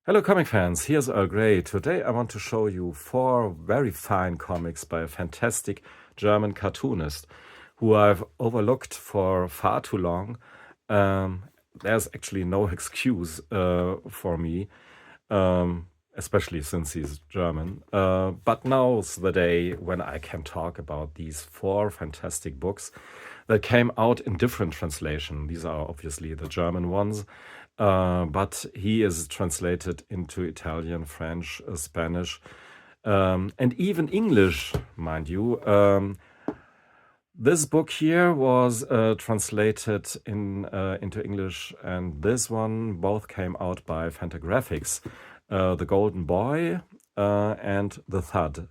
Hello comic fans, here's Earl Grey. Today I want to show you 4 very fine comics by a fantastic German cartoonist who I've overlooked for far too long. There's actually no excuse for me, especially since he's German. But now's the day when I can talk about these 4 fantastic books that came out in different translation. These are obviously the German ones. But he is translated into Italian, French, Spanish, and even English, mind you. This book here was translated into English, and this one both came out by Fantagraphics, The Golden Boy and The Thud.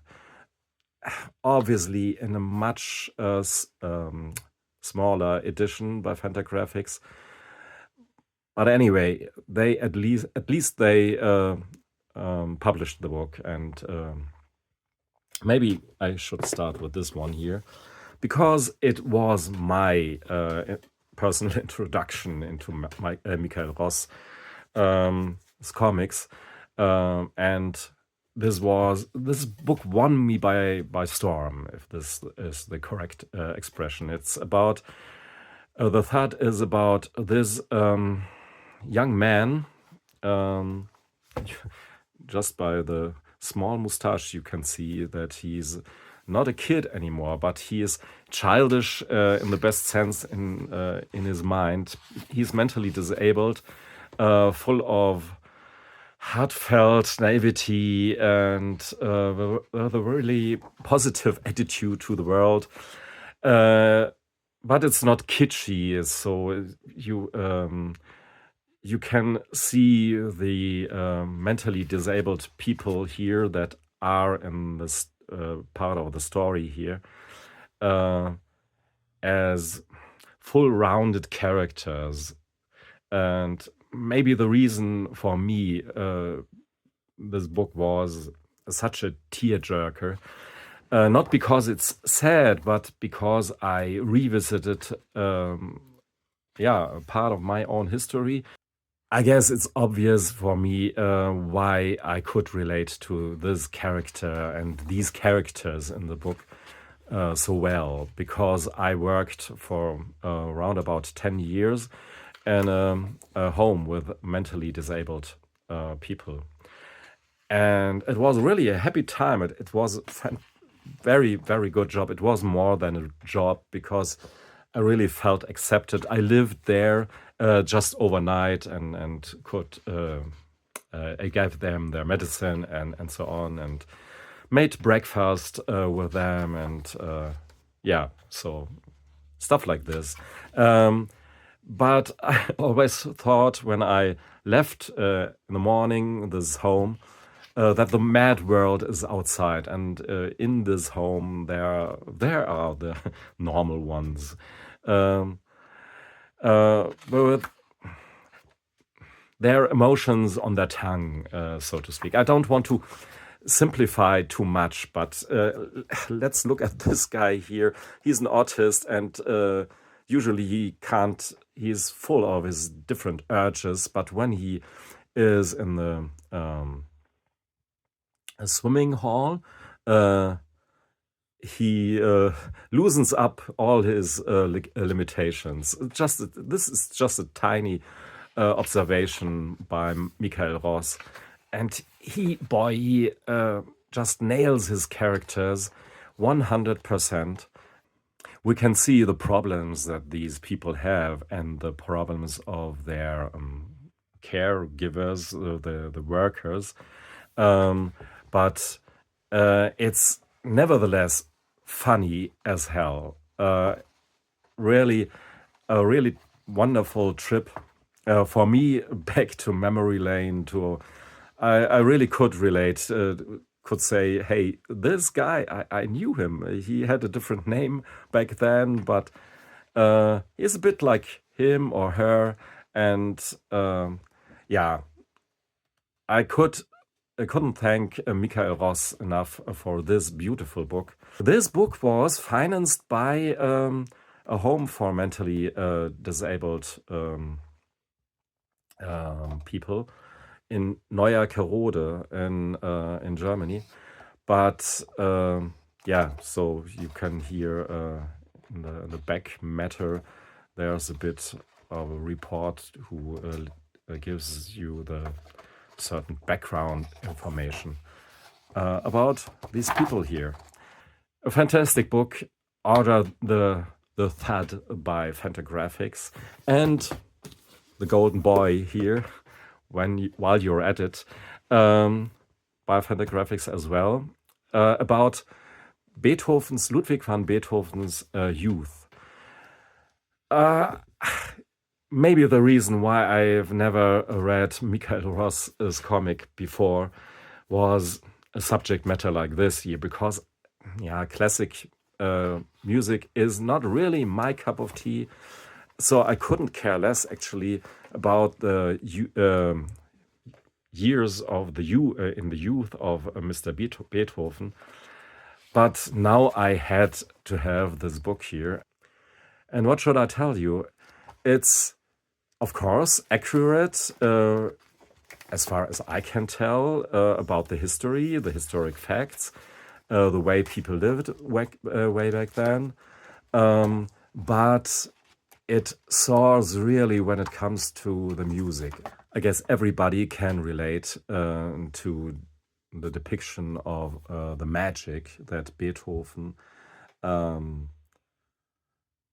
Obviously in a much smaller edition by Fantagraphics. But anyway, they at least they published the book, and maybe I should start with this one here, because it was my personal introduction into Mikael Ross' comics, and this book won me by storm, if this is the correct expression. It's about The Thud is about this young man. Just by the small mustache you can see that he's not a kid anymore, but he is childish in the best sense in his mind. He's mentally disabled, full of heartfelt naivety and the really positive attitude to the world. But it's not kitschy, so you can see the mentally disabled people here that are in this part of the story here as full-rounded characters. And maybe the reason for me this book was such a tearjerker, not because it's sad, but because I revisited a part of my own history. I guess it's obvious for me why I could relate to this character and these characters in the book so well, because I worked for around about 10 years in a home with mentally disabled people. And it was really a happy time. It was a very, very good job. It was more than a job, because I really felt accepted. I lived there just overnight and could I gave them their medicine and so on, and made breakfast with them, and so stuff like this. But I always thought, when I left in the morning this home, that the mad world is outside, and in this home there are the normal ones, with their emotions on their tongue, so to speak. I don't want to simplify too much, but let's look at this guy here. He's an autist, and usually he's full of his different urges, but when he is in the a swimming hall, he loosens up all his limitations. This is just a tiny observation by Mikael Ross, and he just nails his characters 100%. We can see the problems that these people have, and the problems of their caregivers, the workers. But it's nevertheless funny as hell. Really, a really wonderful trip for me back to memory lane. I really could relate. Could say, hey, this guy, I knew him. He had a different name back then, but he's a bit like him or her, and I couldn't thank Mikael Ross enough for this beautiful book. This book was financed by a home for mentally disabled people in Neuerkerode in Germany. But yeah, so you can hear in the back matter, there's a bit of a report who gives you the certain background information about these people here. A fantastic book. Order the Thud by Fantagraphics, and the Golden Boy here while you're at it, by Fantagraphics as well, about Ludwig van Beethoven's youth. Maybe the reason why I've never read Mikael Ross's comic before was a subject matter like this here, because yeah, classic music is not really my cup of tea. So I couldn't care less actually about the years of in the youth of Mr. Beethoven. But now I had to have this book here. And what should I tell you? It's, of course, accurate as far as I can tell about the history, the historic facts, the way people lived way back then. But it soars really when it comes to the music. I guess everybody can relate to the depiction of the magic that Beethoven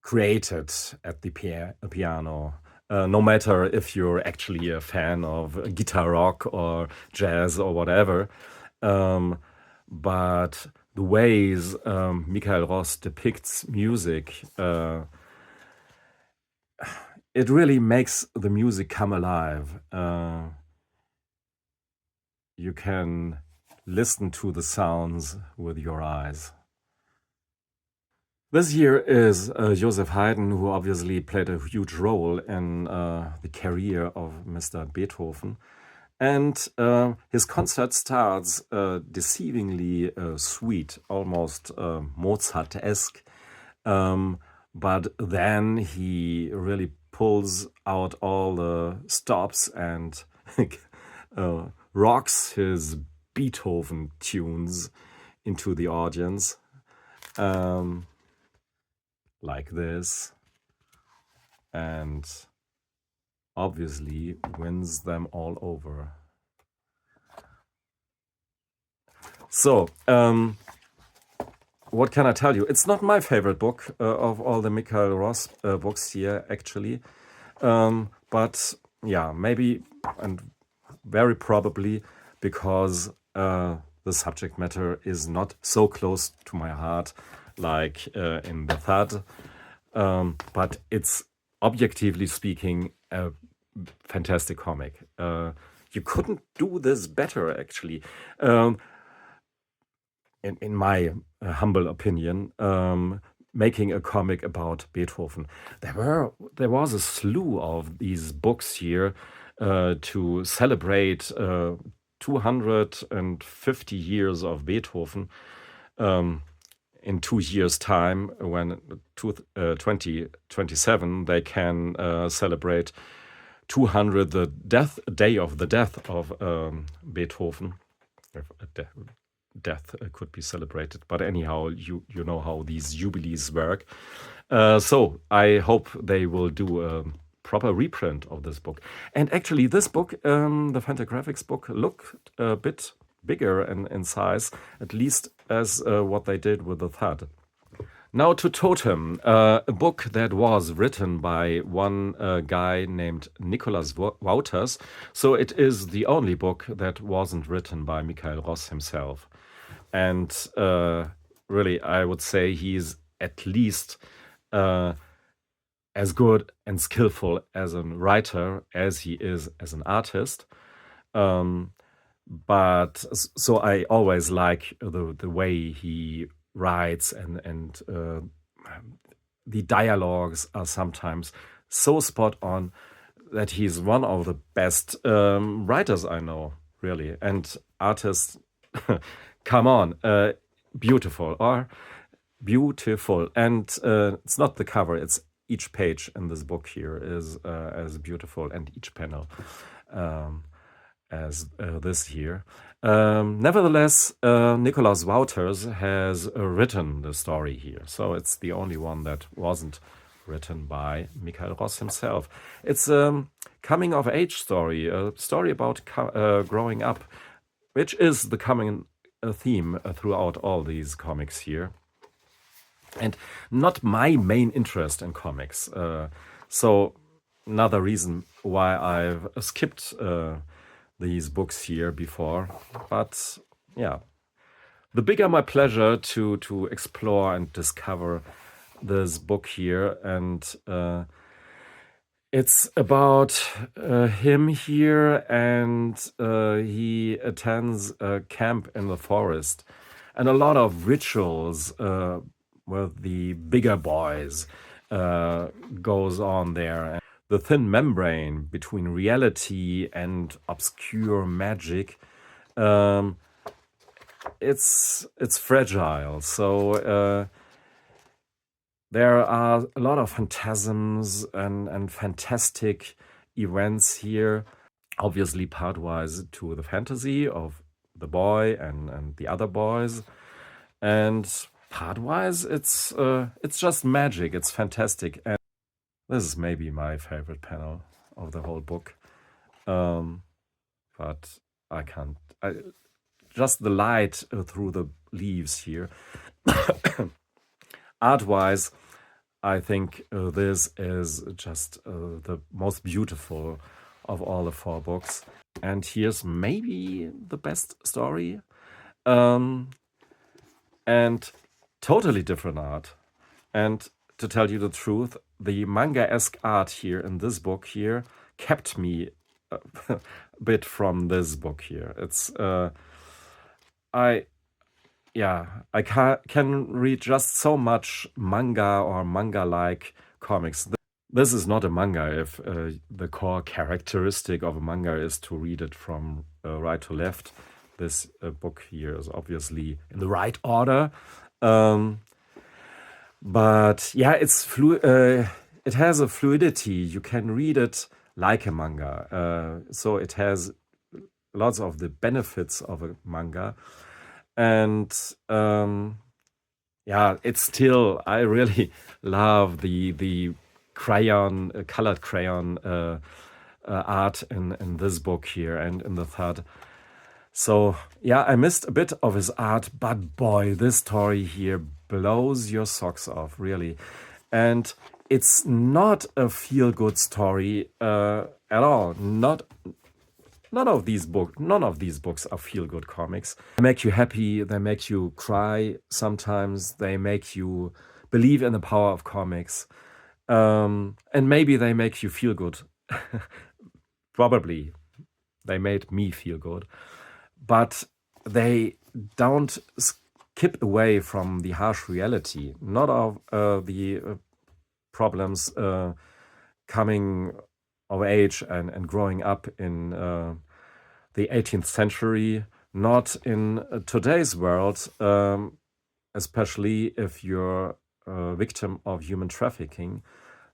created at the piano. No matter if you're actually a fan of guitar rock or jazz or whatever, but the ways Mikael Ross depicts music, it really makes the music come alive. You can listen to the sounds with your eyes. This here is Joseph Haydn, who obviously played a huge role in the career of Mr. Beethoven. And his concert starts deceivingly sweet, almost Mozart-esque. But then he really pulls out all the stops and rocks his Beethoven tunes into the audience. Like this, and obviously wins them all over. So, what can I tell you? It's not my favorite book of all the Mikael Ross books here, actually. But yeah, maybe and very probably because the subject matter is not so close to my heart like in the Thud, but it's objectively speaking a fantastic comic. You couldn't do this better, actually. In my humble opinion, making a comic about Beethoven. There was a slew of these books here to celebrate 250 years of Beethoven. In 2 years' time, when 2027, they can celebrate 200, the day of the death of Beethoven. Death could be celebrated, but anyhow, you know how these jubilees work. So I hope they will do a proper reprint of this book. And actually, this book, the Fantagraphics book, looked a bit bigger in size, at least as what they did with the Thud. Now to Totem, a book that was written by one guy named Nicholas Wouters. So it is the only book that wasn't written by Mikael Ross himself. And really, I would say he's at least as good and skillful as a writer as he is as an artist. But so I always like the way he writes, and the dialogues are sometimes so spot on that he's one of the best writers I know, really. And artists, come on, beautiful. And it's not the cover, it's each page in this book here is as beautiful, and each panel. as this here. Nevertheless, Nicholas Wouters has written the story here, so it's the only one that wasn't written by Mikael Ross himself. It's a coming-of-age story, a story about growing up, which is the common theme throughout all these comics here. And not my main interest in comics. So another reason why I've skipped these books here before. But yeah, the bigger my pleasure to explore and discover this book here. And it's about him here, and he attends a camp in the forest. And a lot of rituals with the bigger boys goes on there. The thin membrane between reality and obscure magic, it's fragile. So there are a lot of phantasms and fantastic events here. Obviously, part-wise to the fantasy of the boy and the other boys, and part-wise, it's just magic. It's fantastic, and this is maybe my favorite panel of the whole book. But I can't. Just the light through the leaves here. Art-wise, I think this is just the most beautiful of all the 4 books. And here's maybe the best story. And totally different art. And to tell you the truth, the manga-esque art here in this book here kept me a bit from this book here. It's I can read just so much manga or manga-like comics. This is not a manga if the core characteristic of a manga is to read it from right to left. This book here is obviously in the right order. But yeah, it has a fluidity. You can read it like a manga. So it has lots of the benefits of a manga. And yeah, it's still, I really love the crayon, colored crayon art in this book here and in the thud. So yeah, I missed a bit of his art, but boy, this story here blows your socks off, really. And it's not a feel-good story at all. None of these books are feel-good comics. They make you happy, they make you cry sometimes, they make you believe in the power of comics. And maybe they make you feel good. Probably. They made me feel good. But they don't skip away from the harsh reality. Not of the problems coming of age and growing up in the 18th century, not in today's world, especially if you're a victim of human trafficking,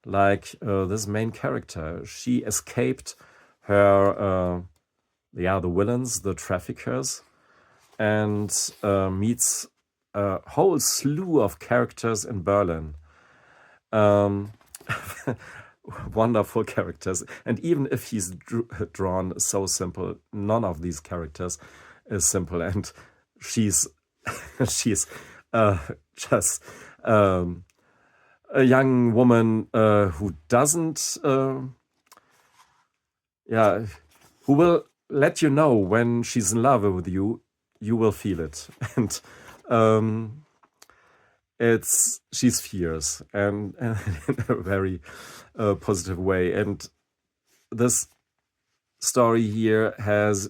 like this main character. She escaped her, the villains, the traffickers, and meets a whole slew of characters in Berlin. Wonderful characters, and even if he's drawn so simple, none of these characters is simple, and she's she's just a young woman who doesn't who will let you know when she's in love with you. You will feel it, and she's fierce and in a very positive way. And this story here has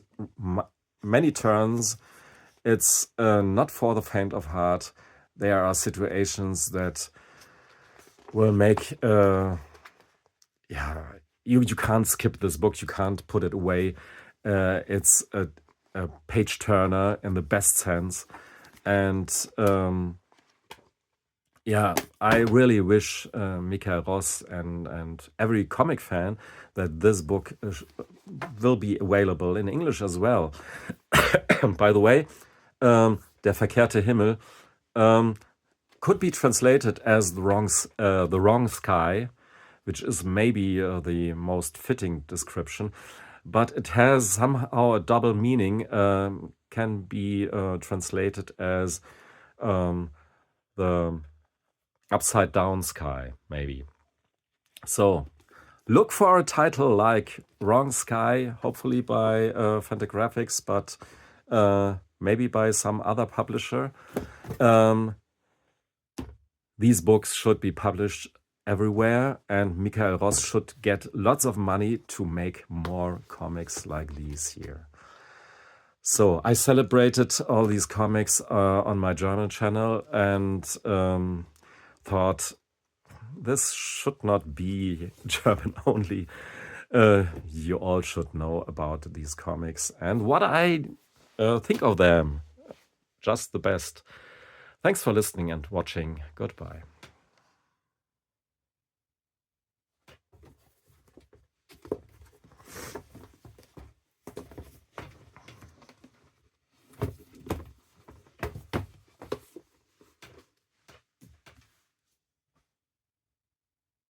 many turns. It's not for the faint of heart. There are situations that will make you can't skip this book. You can't put it away. It's a page turner in the best sense, and Yeah, I really wish Mikael Ross and every comic fan that this book will be available in English as well. By the way, Der verkehrte Himmel could be translated as the wrong sky, which is maybe the most fitting description, but it has somehow a double meaning. Can be translated as the upside down sky, maybe. So look for a title like Wrong Sky, hopefully by Fantagraphics, but maybe by some other publisher. These books should be published everywhere, and Mikael Ross should get lots of money to make more comics like these here. So I celebrated all these comics on my German channel and thought this should not be German only. You all should know about these comics and what I think of them. Just the best. Thanks for listening and watching. Goodbye.